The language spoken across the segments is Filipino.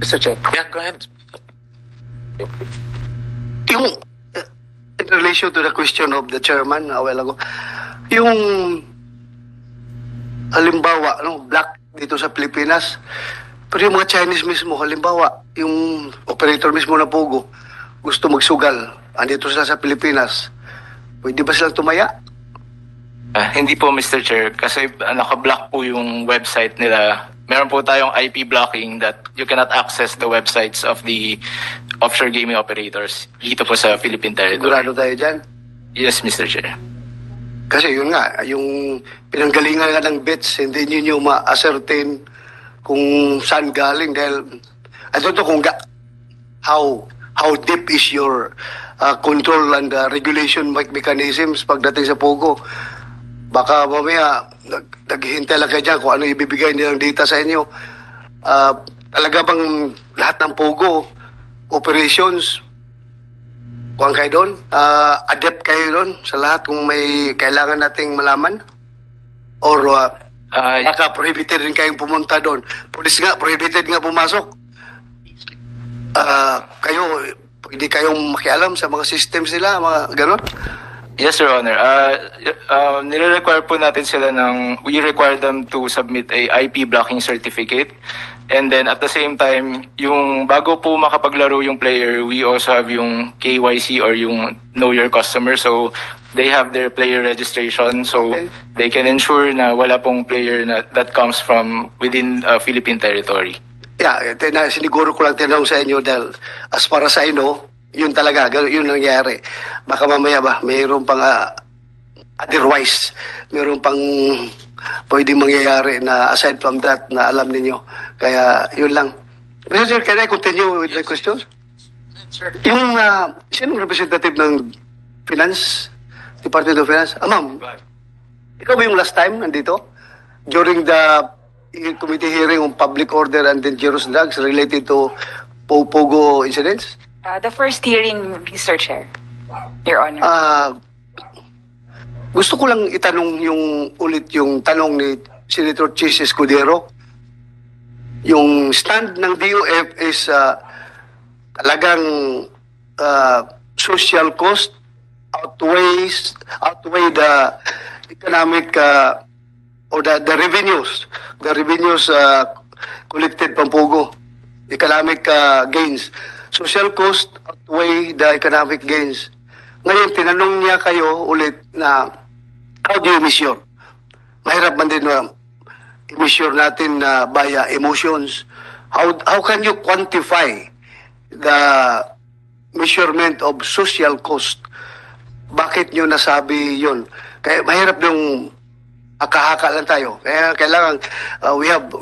Mr. Chair. Yeah, go ahead. Yung, in relation to the question of the chairman a while ago, yung halimbawa, black dito sa Pilipinas, pero yung mga Chinese mismo, halimbawa, yung operator mismo na Pogo, gusto magsugal, andito sila sa Pilipinas, pwede ba silang tumaya? Hindi po, Mr. Chair, kasi naka-block po yung website nila. Meron po tayong IP blocking that you cannot access the websites of the offshore gaming operators dito po sa Philippine territory. Sigurado tayo dyan? Yes, Mr. Chair. Kasi yun nga, yung pinanggalingan nga ng bets, hindi nyo ma-ascertain kung saan galing dahil I don't know kung how deep is your control and regulation mechanisms pagdating sa Pogo. Baka mamaya naghihintay lang kayo dyan kung ano ibibigay nilang data sa inyo. Talaga bang lahat ng Pogo operations, kuhaan kayo doon? Adept kayo doon sa lahat kung may kailangan nating malaman? Or baka prohibited rin kayong pumunta doon? Police nga, prohibited nga pumasok. Kayo, hindi kayong makialam sa mga systems nila, mga gano'n? Yes, Your Honor. Nire-require po natin sila we require them to submit a IP blocking certificate. And then at the same time, yung bago po makapaglaro yung player, we also have yung KYC or yung Know Your Customer. So they have their player registration. So they can ensure na wala pong player that comes from within Philippine territory. Yeah, siniguro ko lang tinanong sa inyo dahil as para sa inyo, yun talaga, yun nangyari. Baka mamaya ba, mayroon pang otherwise, mayroon pang pwedeng mangyayari na aside from that na alam ninyo. Kaya yun lang. Mr. Sir, can I continue with the questions? Sure. Yung sinong representative ng Finance, Department of Finance? Ma'am, ikaw ba yung last time nandito? During the committee hearing on public order and dangerous drugs related to Pogo incidents? The first hearing, Mr. Chair, Your Honor. Gusto ko lang itanong ulit yung tanong ni Senator Chis Escudero. Yung stand ng DOF is talagang social cost outweigh the economic or the revenues collected from Pogo, economic gains. Social cost outweigh the economic gains. Ngayon, tinanong niya kayo ulit na how do you measure? Mahirap man din na i-measure natin via emotions. How can you quantify the measurement of social cost? Bakit nyo nasabi yun? Kaya mahirap yung haka-haka lang tayo. Kaya kailangan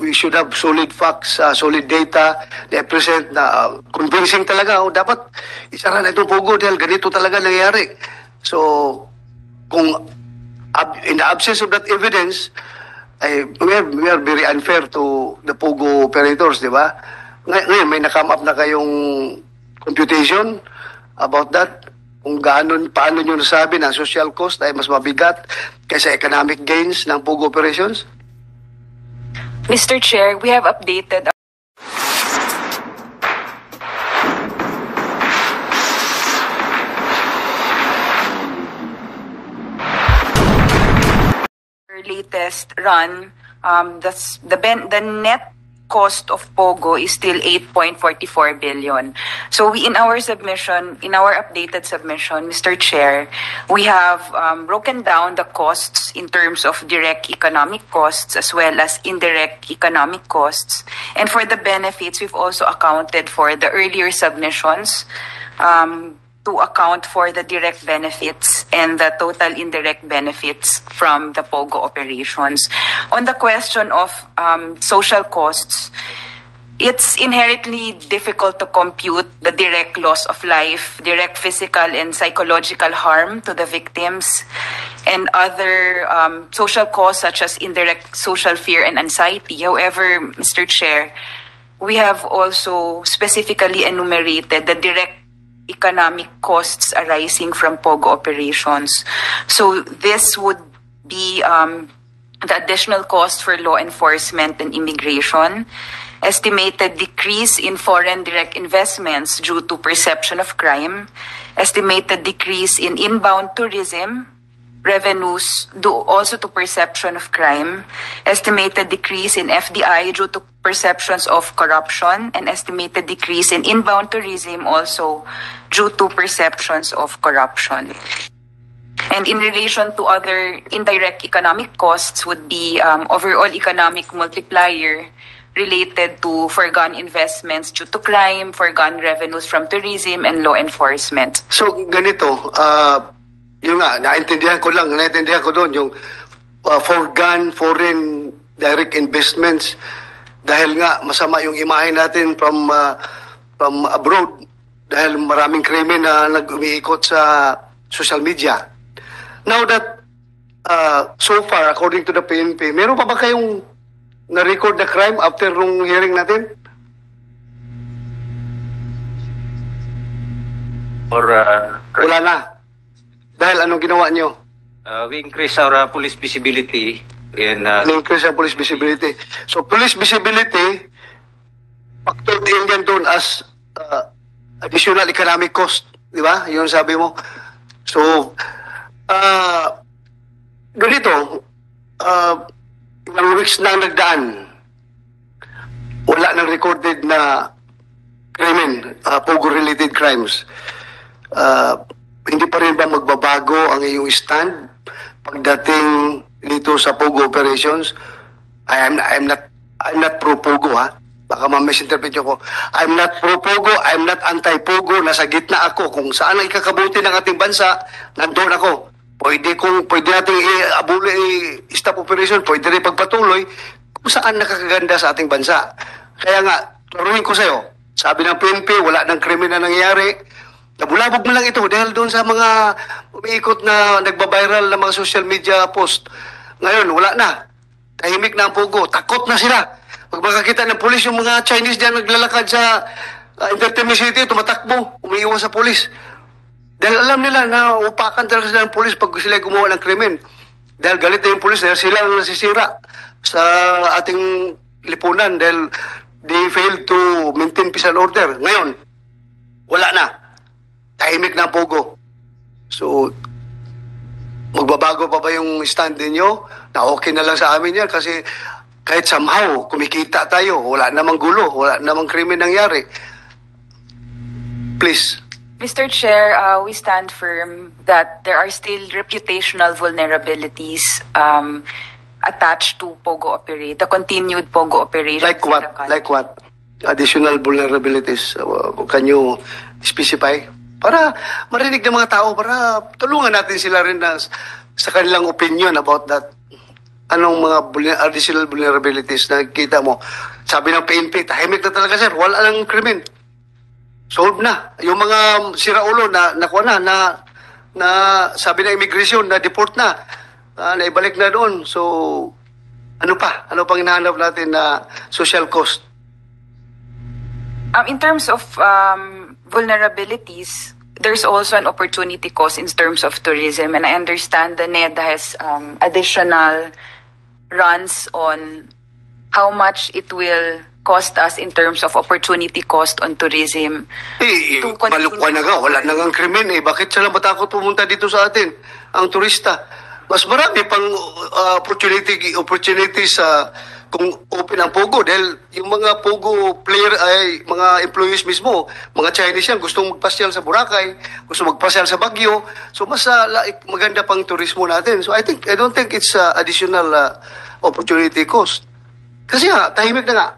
we should have solid facts, solid data na present na convincing talaga. Dapat isara na itong Pogo dahil ganito talaga nangyayari. So, kung in the absence of that evidence, we are very unfair to the Pogo operators, di ba? Ngayon, may na-come up na kayong computation about that? Kung paano nyo nasabi na social cost ay mas mabigat kaysa economic gains ng Pogo operations? Mr. Chair, we have updated our latest run. The net cost of Pogo is still 8.44 billion. So in our submission, in our updated submission, Mr. Chair, we have broken down the costs in terms of direct economic costs as well as indirect economic costs. And for the benefits, we've also accounted for the earlier submissions to account for the direct benefits and the total indirect benefits from the Pogo operations. On the question of social costs, it's inherently difficult to compute the direct loss of life, direct physical and psychological harm to the victims, and other social costs such as indirect social fear and anxiety. However, Mr. Chair, we have also specifically enumerated the direct economic costs arising from Pogo operations. So this would be the additional cost for law enforcement and immigration, estimated decrease in foreign direct investments due to perception of crime, estimated decrease in inbound tourism revenues due also to perception of crime, estimated decrease in FDI due to perceptions of corruption, and estimated decrease in inbound tourism also due to perceptions of corruption. And in relation to other indirect economic costs would be overall economic multiplier related to foregone investments due to crime, foregone revenues from tourism, and law enforcement. So, ganito, yun nga, naintindihan ko doon yung foreign direct investments dahil nga masama yung imahe natin from abroad dahil maraming krimen na nag-umiikot sa social media. Now that so far, according to the PNP, meron pa ba kayong na-record na crime after nung hearing natin? Wala na. Dahil anong ginawa nyo? We increase our police visibility in Increase ang police visibility. So, police visibility, factored in yan doon as additional economic cost. Di ba? Yun sabi mo. So, ganito, ilang weeks na nagdaan, wala nang recorded na krimen, Pogo-related crimes. Hindi pa rin ba magbabago ang iyong stand pagdating dito sa Pogo operations? I'm not pro Pogo, ha. Baka ma-misinterpret ko. I'm not pro Pogo, I'm not anti-Pogo. Nasa gitna ako. Kung saan ang ikakabuti ng ating bansa, nandoon ako. Pwede nating i-stop operation, pwede rin pagpatuloy kung saan nakakaganda sa ating bansa. Kaya nga, turuin ko sa'yo, sabi ng PNP, wala ng krimen na nangyayari. Nabulabog mo lang ito dahil doon sa mga umiikot na nagbabiral na mga social media post. Ngayon, wala na. Tahimik na ang Pogo. Takot na sila. Pag makakita ng polis, yung mga Chinese dyan naglalakad sa Entertainment City, tumatakbo, umiiwas sa polis. Dahil alam nila na upakan talaga sila ng polis pag sila gumawa ng krimen. Dahil galit na yung polis dahil sila ang nasisira sa ating lipunan dahil they failed to maintain peace and order. Ngayon, wala na. Tahimik na ang Pogo. So, magbabago pa ba yung stand ninyo? Na okay na lang sa amin yan kasi kahit somehow kumikita tayo, wala namang gulo, wala namang krimen nangyari. Please. Mr. Chair, we stand firm that there are still reputational vulnerabilities attached to the continued Pogo operation. Like what? Like what? Additional vulnerabilities. Can you specify? Para marinig ng mga tao, para tulungan natin sila rin sa kanilang opinion about that. Anong mga additional vulnerabilities na kita mo? Sabi ng PNP, tahimik na talaga sir, wala lang krimen. Solve na. Yung mga siraulo na nakuha na sabi ng immigration na deport na, naibalik na doon. So, ano pa? Ano pang hinahanap natin na social cost? In terms of vulnerabilities, there's also an opportunity cost in terms of tourism, and I understand the NED has additional runs on how much it will cost us in terms of opportunity cost on tourism. Malukwa na nga, wala na nga krimen eh. Bakit sila matakot pumunta dito sa atin, ang turista? Mas marami pang opportunities sa kung open ang Pogo dahil yung mga Pogo player ay mga employees mismo, mga Chinese yan, gustong magpasyal sa Boracay, gusto magpasyal sa Baguio. So mas maganda pang turismo natin. So I don't think it's additional opportunity cost. Kasi nga, tahimik na nga.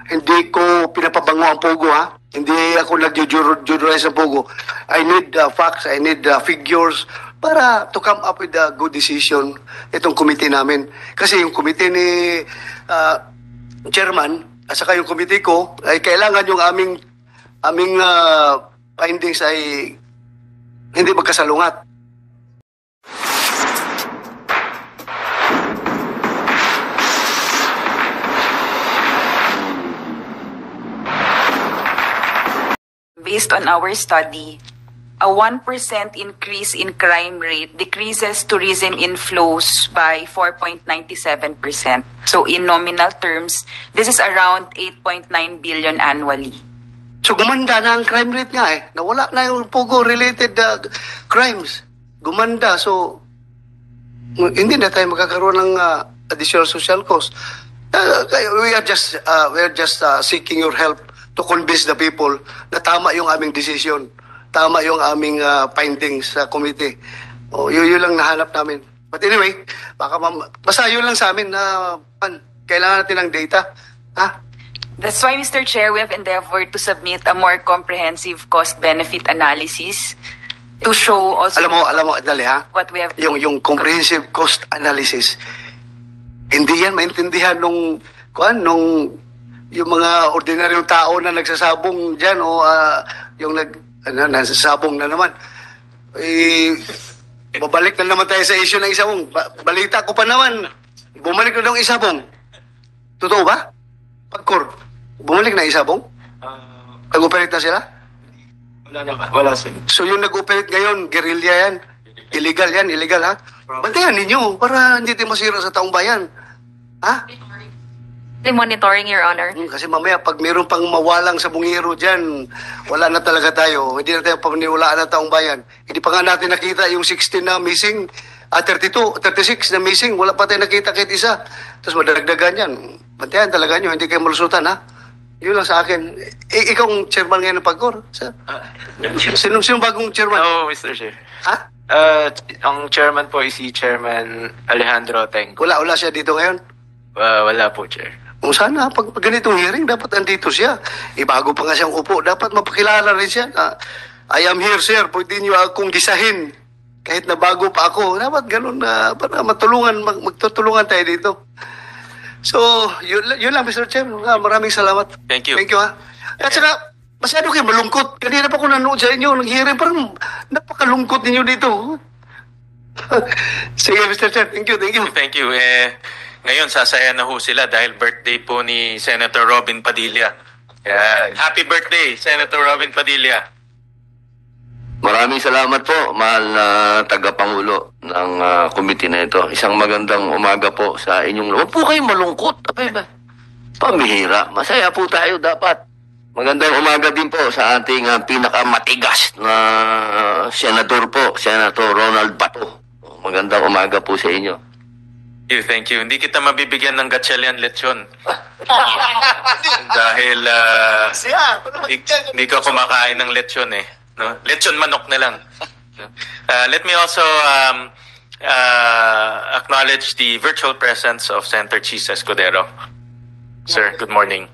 Hindi ko pinapabango ang Pogo, ha? Hindi ako nag-judurize ang Pogo. I need facts, I need figures para to come up with a good decision itong committee namin. Kasi yung committee ni chairman at saka yung committee ko ay kailangan yung aming findings ay hindi magkasalungat. Based on our study, a 1% increase in crime rate decreases tourism inflows by 4.97%. So in nominal terms, this is around 8.9 billion annually. So gumanda na ang crime rate nga eh. Nawala na yung Pogo-related crimes. Gumanda. So hindi na tayo magkakaroon ng additional social cost. We are just seeking your help to convince the people na tama yung aming decision. Tama yung aming findings sa committee. Yun lang nahanap namin. But anyway, basta yun lang sa amin na kailangan natin ng data. Ha? That's why, Mr. Chair, we have endeavored to submit a more comprehensive cost-benefit analysis to show also Alam mo, dali ha? what we have. Yung comprehensive cost analysis, hindi yan maintindihan nung yung mga ordinaryong tao na nagsasabong dyan o yung nagsasabong na naman. Babalik na naman tayo sa issue ng isabong. Balita ko pa naman, bumalik na ng isabong. Totoo ba? Pagkor, bumalik na isabong? Nag-operate na sila? Wala sir. So yung nag-operate ngayon, guerrilla yan? Illegal ha? Bantayan ninyo para hindi tayo masira sa taong bayan. Ha? The monitoring, Your Honor. Kasi mamaya, pag mayroon pang mawalang sa bungiro dyan, wala na talaga tayo. Hindi na tayo pamaniwalaan ng taong bayan. Hindi pa nga natin nakita yung 16 na missing, 32, 36 na missing. Wala pa tayo nakita kahit isa. Tapos madagdagan yan. Bantayan talaga nyo, hindi kayo malusutan, ha? Yun lang sa akin. Ikaw ang chairman ngayon ng Pagcor. Sino bagong chairman? Oh, Mr. Chair. Ha? Ang chairman po is si Chairman Alejandro Tenco. Wala siya dito ngayon. Wala po, Chair. Kung sana, pag ganitong hearing, dapat andito siya. Bago pa nga siyang upo, dapat mapakilala rin siya na, I am here, sir. Pwede niyo akong gisahin. Kahit na bago pa ako. Dapat ganun na, para magtutulungan tayo dito. So, yun lang, Mr. Chair. Maraming salamat. Thank you. Thank you, ha. At saka, masyado kayo malungkot. Kanina pa ako nanood sa inyo, nag-hearing, parang napakalungkot ninyo dito. Sige, Mr. Chair. Thank you. Thank you. Ngayon, sasaya na ho sila dahil birthday po ni Senator Robin Padilla. Happy birthday, Senator Robin Padilla. Maraming salamat po, mahal na tagapangulo ng committee na ito. Isang magandang umaga po sa inyong... Huwag po kayong malungkot. Abay ba? Pamihira. Masaya po tayo dapat. Magandang umaga din po sa ating pinakamatigas na senador po, Senator Ronald Bato. Magandang umaga po sa inyo. Thank you. Hindi kita mabibigyan ng gatchalian lechon. Dahil hindi ko kumakain ng lechon eh. No? Lechon manok na lang. Let me also acknowledge the virtual presence of Senator Chis Escudero. Sir, good morning.